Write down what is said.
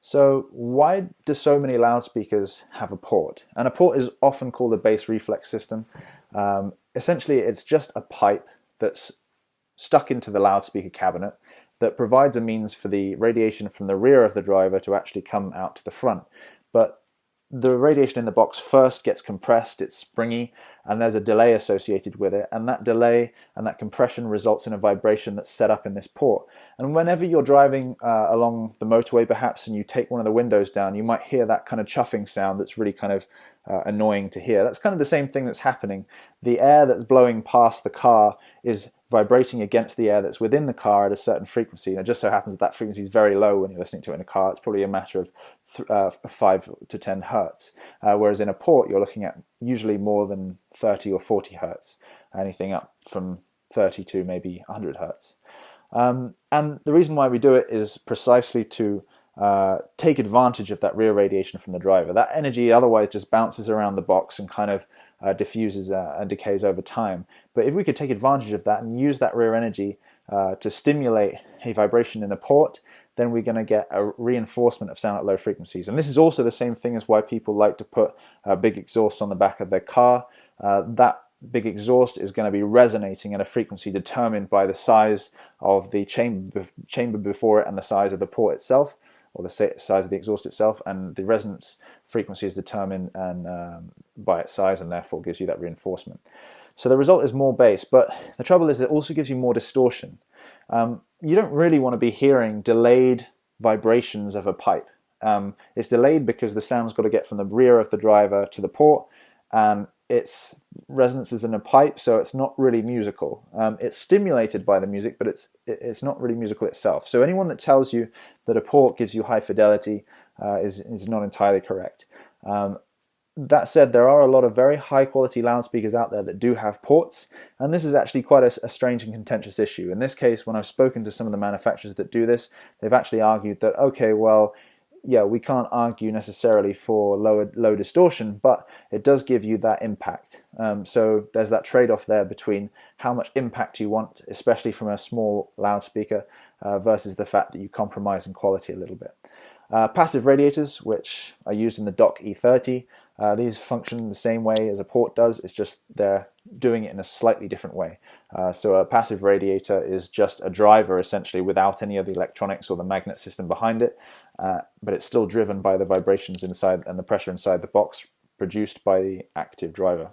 So why do so many loudspeakers have a port? And a port is often called a bass reflex system. Essentially, it's just a pipe that's stuck into the loudspeaker cabinet that provides a means for the radiation from the rear of the driver to actually come out to the front. But the radiation in the box first gets compressed, it's springy, and there's a delay associated with it, and that delay and that compression results in a vibration that's set up in this port. And whenever you're driving along the motorway perhaps and you take one of the windows down, you might hear that kind of chuffing sound that's really kind of annoying to hear. That's kind of the same thing that's happening. The air that's blowing past the car is vibrating against the air that's within the car at a certain frequency. And it just so happens that that frequency is very low when you're listening to it in a car. It's probably a matter of 5 to 10 hertz. Whereas in a port, you're looking at usually more than 30 or 40 hertz, anything up from 30 to maybe 100 hertz. And the reason why we do it is precisely to take advantage of that rear radiation from the driver. That energy otherwise just bounces around the box and kind of diffuses and decays over time. But if we could take advantage of that and use that rear energy to stimulate a vibration in a port, then we're going to get a reinforcement of sound at low frequencies. And this is also the same thing as why people like to put big exhausts on the back of their car. That big exhaust is going to be resonating at a frequency determined by the size of the chamber before it and the size of the port itself, or the size of the exhaust itself, and the resonance frequency is determined by its size and therefore gives you that reinforcement. So the result is more bass, but the trouble is it also gives you more distortion. You don't really want to be hearing delayed vibrations of a pipe. It's delayed because the sound's got to get from the rear of the driver to the port, and its resonance is in a pipe, so it's not really musical. It's stimulated by the music, but it's not really musical itself. So anyone that tells you that a port gives you high fidelity is not entirely correct. That said, there are a lot of very high quality loudspeakers out there that do have ports, and this is actually quite a strange and contentious issue. In this case, when I've spoken to some of the manufacturers that do this, they've actually argued that, okay, well, yeah, we can't argue necessarily for low distortion, but it does give you that impact. So there's that trade-off there between how much impact you want, especially from a small loudspeaker, versus the fact that you compromise in quality a little bit. Passive radiators, which are used in the DOC E30, these function the same way as a port does, it's just they're doing it in a slightly different way. So a passive radiator is just a driver essentially without any of the electronics or the magnet system behind it, but it's still driven by the vibrations inside and the pressure inside the box produced by the active driver.